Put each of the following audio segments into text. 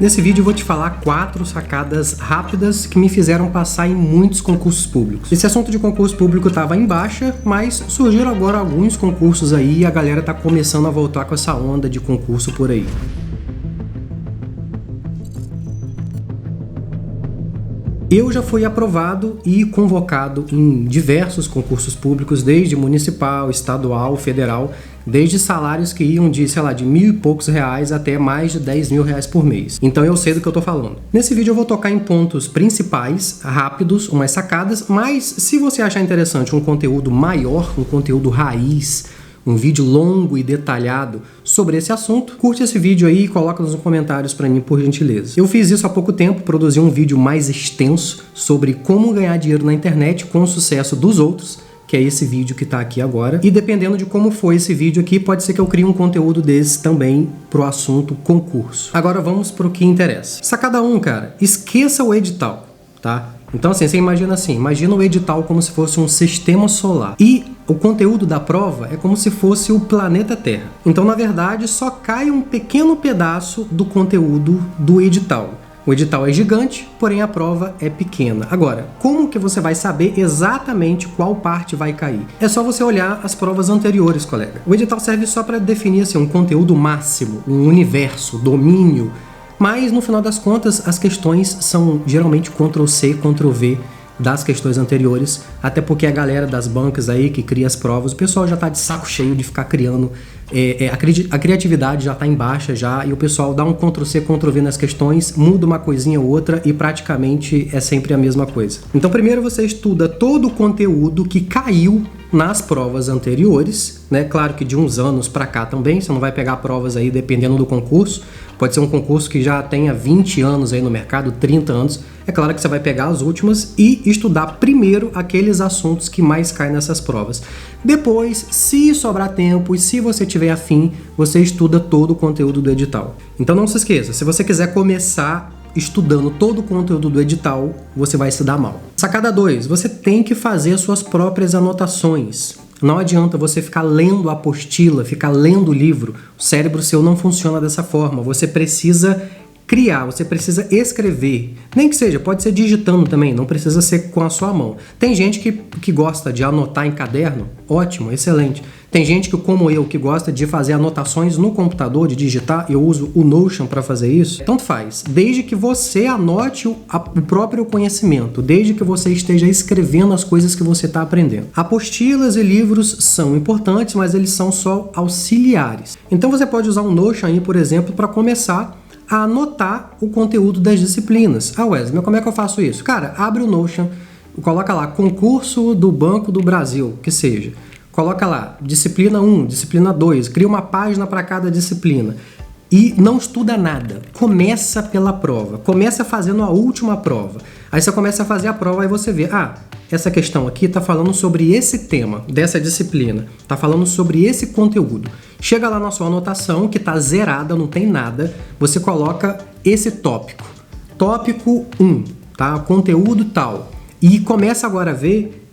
Nesse vídeo eu vou te falar 4 sacadas rápidas que me fizeram passar em muitos concursos públicos. Esse assunto de concurso público estava em baixa, mas surgiram agora alguns concursos aí e a galera tá começando a voltar com essa onda de concurso por aí. Eu já fui aprovado e convocado em diversos concursos públicos, desde municipal, estadual, federal, desde salários que iam de, sei lá, de R$1.000 e poucos até mais de R$10.000 por mês. Então eu sei do que eu tô falando. Nesse vídeo eu vou tocar em pontos principais, rápidos, umas sacadas, mas se você achar interessante um conteúdo maior, um conteúdo raiz, um vídeo longo e detalhado sobre esse assunto, curte esse vídeo aí e coloca nos comentários para mim, por gentileza. Eu fiz isso há pouco tempo, produzi um vídeo mais extenso sobre como ganhar dinheiro na internet com o sucesso dos outros, que é esse vídeo que tá aqui agora. E dependendo de como foi esse vídeo aqui, pode ser que eu crie um conteúdo desse também pro assunto concurso. Agora vamos pro que interessa. Sacada 1, cara, esqueça o edital, tá? Então assim, você imagina assim, imagina o edital como se fosse um sistema solar. E o conteúdo da prova é como se fosse o planeta Terra. Então, na verdade, só cai um pequeno pedaço do conteúdo do edital. O edital é gigante, porém a prova é pequena. Agora, como que você vai saber exatamente qual parte vai cair? É só você olhar as provas anteriores, colega. O edital serve só para definir assim, um conteúdo máximo, um universo, domínio. Mas, no final das contas, as questões são geralmente Ctrl+C, Ctrl+V das questões anteriores, até porque a galera das bancas aí que cria as provas, o pessoal já tá de saco cheio de ficar criando, a criatividade já tá em baixa já, e o pessoal dá um Ctrl+C, Ctrl+V nas questões, muda uma coisinha ou outra e praticamente é sempre a mesma coisa. Então primeiro você estuda todo o conteúdo que caiu nas provas anteriores, né? Claro que de uns anos para cá também, você não vai pegar provas aí dependendo do concurso, pode ser um concurso que já tenha 20 anos aí no mercado, 30 anos, é claro que você vai pegar as últimas e estudar primeiro aqueles assuntos que mais caem nessas provas. Depois, se sobrar tempo e se você tiver afim, você estuda todo o conteúdo do edital. Então não se esqueça, se você quiser começar estudando todo o conteúdo do edital, você vai se dar mal. Sacada 2, você tem que fazer as suas próprias anotações. Não adianta você ficar lendo a apostila, ficar lendo o livro. O cérebro seu não funciona dessa forma. Você precisa criar, você precisa escrever. Nem que seja, pode ser digitando também, não precisa ser com a sua mão. Tem gente que gosta de anotar em caderno, ótimo, excelente. Tem gente que, como eu, que gosta de fazer anotações no computador, de digitar, eu uso o Notion para fazer isso. Tanto faz, desde que você anote o próprio conhecimento, desde que você esteja escrevendo as coisas que você está aprendendo. Apostilas e livros são importantes, mas eles são só auxiliares. Então você pode usar um Notion aí, por exemplo, para começar a anotar o conteúdo das disciplinas. Ah, Wesley, mas como é que eu faço isso? Cara, abre o Notion, coloca lá, concurso do Banco do Brasil, que seja. Coloca lá, disciplina 1, disciplina 2, cria uma página para cada disciplina. E não estuda nada. Começa pela prova. Começa fazendo a última prova. Aí você começa a fazer a prova e você vê, essa questão aqui está falando sobre esse tema dessa disciplina. Está falando sobre esse conteúdo. Chega lá na sua anotação, que está zerada, não tem nada. Você coloca esse tópico. Tópico 1, tá? Conteúdo tal. E começa agora a ver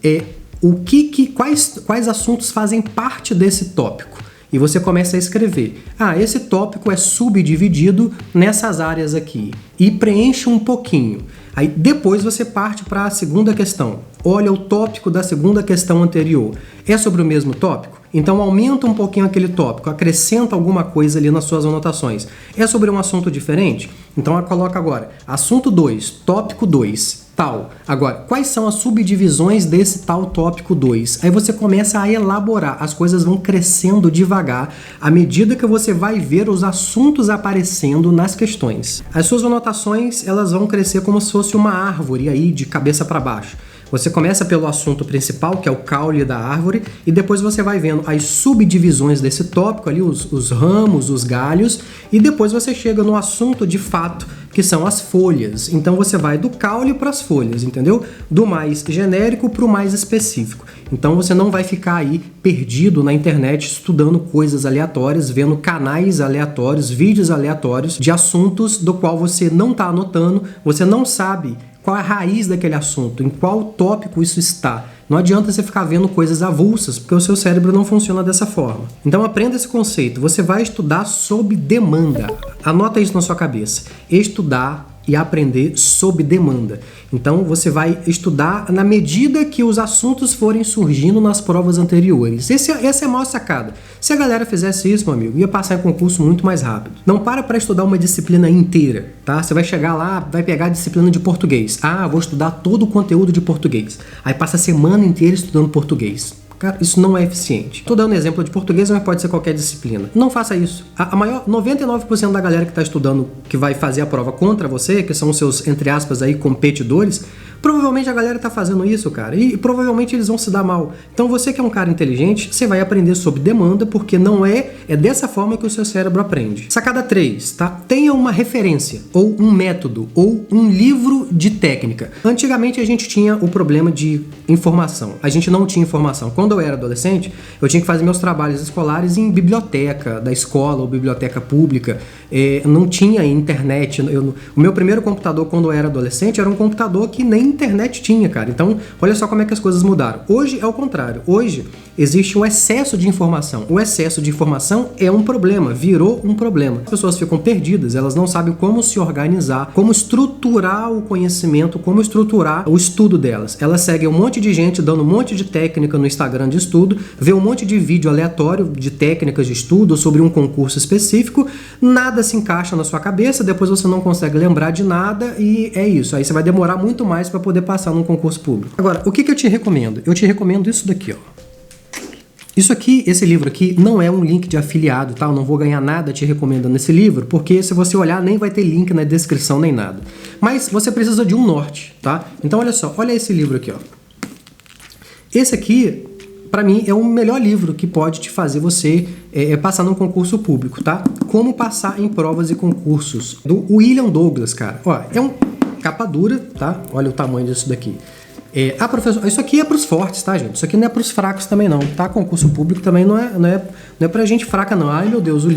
quais assuntos fazem parte desse tópico. E você começa a escrever. Esse tópico é subdividido nessas áreas aqui. E preenche um pouquinho. Aí depois você parte para a segunda questão. Olha o tópico da segunda questão anterior. É sobre o mesmo tópico? Então aumenta um pouquinho aquele tópico, acrescenta alguma coisa ali nas suas anotações. É sobre um assunto diferente? Então coloca agora, assunto 2, tópico 2, tal. Agora, quais são as subdivisões desse tal tópico 2? Aí você começa a elaborar, as coisas vão crescendo devagar à medida que você vai ver os assuntos aparecendo nas questões. As suas anotações, elas vão crescer como se fosse uma árvore aí de cabeça para baixo. Você começa pelo assunto principal, que é o caule da árvore, e depois você vai vendo as subdivisões desse tópico ali, os ramos, os galhos, e depois você chega no assunto de fato, que são as folhas. Então você vai do caule para as folhas, entendeu? Do mais genérico para o mais específico. Então você não vai ficar aí perdido na internet estudando coisas aleatórias, vendo canais aleatórios, vídeos aleatórios de assuntos do qual você não está anotando, você não sabe qual é a raiz daquele assunto, em qual tópico isso está. Não adianta você ficar vendo coisas avulsas, porque o seu cérebro não funciona dessa forma. Então aprenda esse conceito. Você vai estudar sob demanda. Anota isso na sua cabeça. Estudar e aprender sob demanda. Então você vai estudar na medida que os assuntos forem surgindo nas provas anteriores. Essa é a maior sacada. Se a galera fizesse isso, meu amigo, ia passar em concurso muito mais rápido. Não para estudar uma disciplina inteira, tá? Você vai chegar lá, vai pegar a disciplina de português. Ah, vou estudar todo o conteúdo de português. Aí passa a semana inteira estudando português. Cara, isso não é eficiente. Tô dando exemplo de português, mas pode ser qualquer disciplina. Não faça isso. A maior 99% da galera que está estudando, que vai fazer a prova contra você, que são os seus, entre aspas, aí, competidores, provavelmente a galera tá fazendo isso, cara, e provavelmente eles vão se dar mal. Então você que é um cara inteligente, você vai aprender sob demanda, porque não é dessa forma que o seu cérebro aprende. Sacada 3, tá? Tenha uma referência, ou um método, ou um livro de técnica. Antigamente a gente tinha o problema de informação. A gente não tinha informação. Quando eu era adolescente, eu tinha que fazer meus trabalhos escolares em biblioteca da escola ou biblioteca pública. Não tinha internet. O meu primeiro computador quando eu era adolescente era um computador que nem internet tinha, cara. Então, olha só como é que as coisas mudaram. Hoje é o contrário. Hoje existe um excesso de informação. O excesso de informação é um problema, virou um problema. As pessoas ficam perdidas, elas não sabem como se organizar, como estruturar o conhecimento, como estruturar o estudo delas. Elas seguem um monte de gente dando um monte de técnica no Instagram de estudo, vê um monte de vídeo aleatório de técnicas de estudo sobre um concurso específico, nada se encaixa na sua cabeça, depois você não consegue lembrar de nada e é isso. Aí você vai demorar muito mais para poder passar num concurso público. Agora, o que eu te recomendo? Eu te recomendo isso daqui, ó. Isso aqui, esse livro aqui, não é um link de afiliado, tá? Eu não vou ganhar nada te recomendando esse livro, porque se você olhar, nem vai ter link na descrição nem nada. Mas você precisa de um norte, tá? Então olha só, olha esse livro aqui, ó. Esse aqui, pra mim, é o melhor livro que pode te fazer você passar num concurso público, tá? Como passar em provas e concursos. Do William Douglas, cara. Ó, é um capa dura, tá? Olha o tamanho disso daqui. Professor, isso aqui é pros fortes, tá, gente? Isso aqui não é pros fracos também, não, tá? Concurso público também não é pra gente fraca, não. Ai, meu Deus, o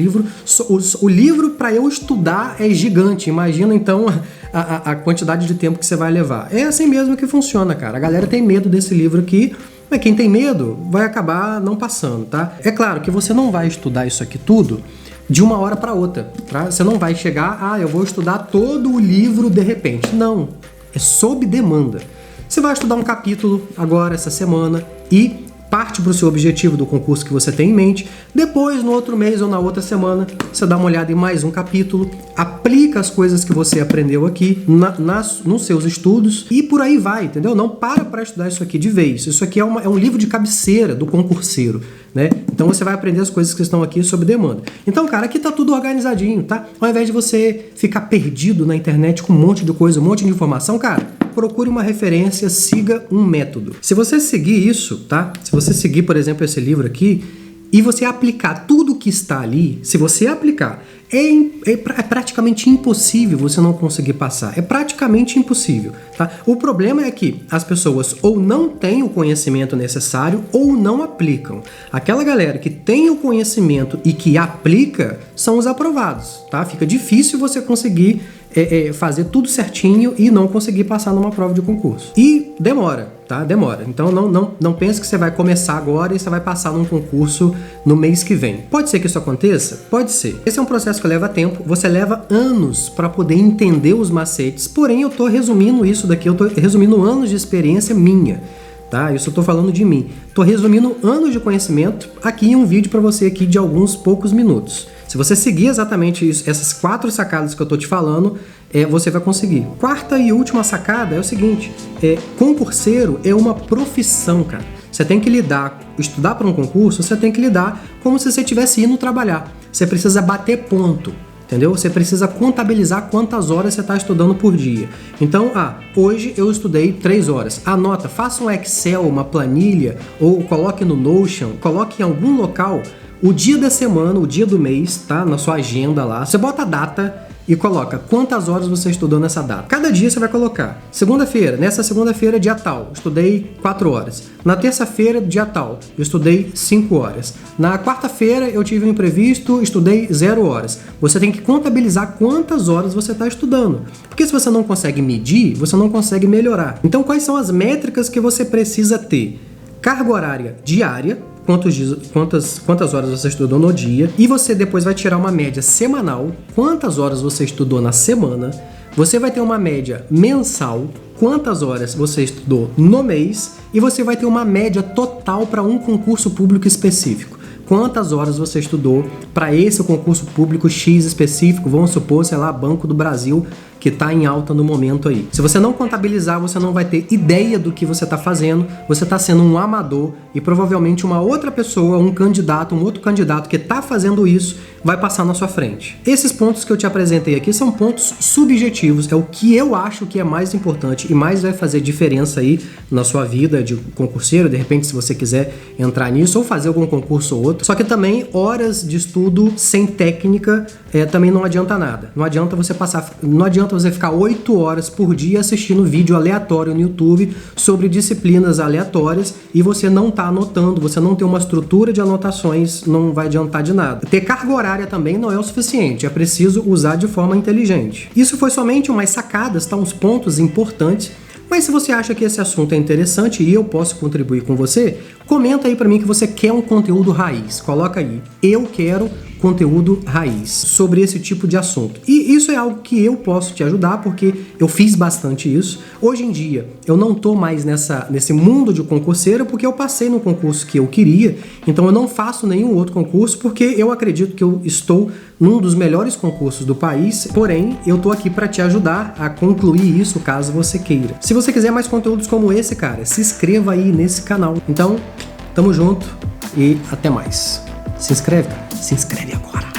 livro pra eu estudar é gigante. Imagina, então, a quantidade de tempo que você vai levar. É assim mesmo que funciona, cara. A galera tem medo desse livro aqui, mas quem tem medo vai acabar não passando, tá? É claro que você não vai estudar isso aqui tudo de uma hora para outra, tá? Você não vai chegar, eu vou estudar todo o livro de repente. Não, é sob demanda. Você vai estudar um capítulo agora, essa semana, e parte para o seu objetivo do concurso que você tem em mente. Depois, no outro mês ou na outra semana, você dá uma olhada em mais um capítulo, aplica as coisas que você aprendeu aqui nos seus estudos e por aí vai, entendeu? Não para estudar isso aqui de vez. Isso aqui é um livro de cabeceira do concurseiro, né? Então você vai aprender as coisas que estão aqui sob demanda. Então, cara, aqui tá tudo organizadinho, tá? Ao invés de você ficar perdido na internet com um monte de coisa, um monte de informação, cara, procure uma referência, siga um método. Se você seguir isso, tá? Se você seguir, por exemplo, esse livro aqui e você aplicar tudo que está ali, se você aplicar, é praticamente impossível você não conseguir passar. É praticamente impossível, tá? O problema é que as pessoas ou não têm o conhecimento necessário ou não aplicam. Aquela galera que tem o conhecimento e que aplica são os aprovados, tá? Fica difícil você conseguir fazer tudo certinho e não conseguir passar numa prova de concurso. E demora, tá? Demora. Então não pense que você vai começar agora e você vai passar num concurso no mês que vem. Pode ser que isso aconteça? Pode ser. Esse é um processo que leva tempo, você leva anos para poder entender os macetes, porém eu tô resumindo isso daqui, eu tô resumindo anos de experiência minha, tá? Isso eu tô falando de mim. Tô resumindo anos de conhecimento aqui em um vídeo para você aqui de alguns poucos minutos. Se você seguir exatamente isso, essas 4 sacadas que eu tô te falando, você vai conseguir. Quarta e última sacada é o seguinte, concurseiro é uma profissão, cara. Você tem que estudar para um concurso, você tem que lidar como se você estivesse indo trabalhar. Você precisa bater ponto, entendeu? Você precisa contabilizar quantas horas você está estudando por dia. Então, hoje eu estudei 3 horas. Anota, faça um Excel, uma planilha, ou coloque no Notion, coloque em algum local o dia da semana, o dia do mês, tá? Na sua agenda lá. Você bota a data e coloca quantas horas você estudou nessa data. Cada dia você vai colocar. Segunda-feira, nessa segunda-feira, dia tal, estudei 4 horas. Na terça-feira, dia tal, eu estudei 5 horas. Na quarta-feira, eu tive um imprevisto, estudei 0 horas. Você tem que contabilizar quantas horas você está estudando. Porque se você não consegue medir, você não consegue melhorar. Então, quais são as métricas que você precisa ter? Carga horária diária, quantas horas você estudou no dia, e você depois vai tirar uma média semanal, quantas horas você estudou na semana, você vai ter uma média mensal, quantas horas você estudou no mês, e você vai ter uma média total para um concurso público específico. Quantas horas você estudou para esse concurso público X específico, vamos supor, sei lá, Banco do Brasil, que está em alta no momento aí. Se você não contabilizar, você não vai ter ideia do que você está fazendo, você está sendo um amador e provavelmente uma outra pessoa, um outro candidato que está fazendo isso, vai passar na sua frente. Esses pontos que eu te apresentei aqui são pontos subjetivos, é o que eu acho que é mais importante e mais vai fazer diferença aí na sua vida de concurseiro, de repente se você quiser entrar nisso ou fazer algum concurso ou outro. Só que também horas de estudo sem técnica também não adianta nada. Não adianta você ficar 8 horas por dia assistindo vídeo aleatório no YouTube sobre disciplinas aleatórias e você não está anotando, você não tem uma estrutura de anotações, não vai adiantar de nada. Ter carga horária também não é o suficiente, é preciso usar de forma inteligente. Isso foi somente umas sacadas, tá? Uns pontos importantes. Mas se você acha que esse assunto é interessante e eu posso contribuir com você, comenta aí pra mim que você quer um conteúdo raiz. Coloca aí, eu quero conteúdo raiz sobre esse tipo de assunto. E isso é algo que eu posso te ajudar porque eu fiz bastante isso. Hoje em dia, eu não tô mais nesse mundo de concurseiro porque eu passei no concurso que eu queria, então eu não faço nenhum outro concurso porque eu acredito que eu estou num dos melhores concursos do país, porém, eu tô aqui para te ajudar a concluir isso caso você queira. Se você quiser mais conteúdos como esse, cara, se inscreva aí nesse canal. Então, tamo junto e até mais. Se inscreve, cara. Se inscreve agora.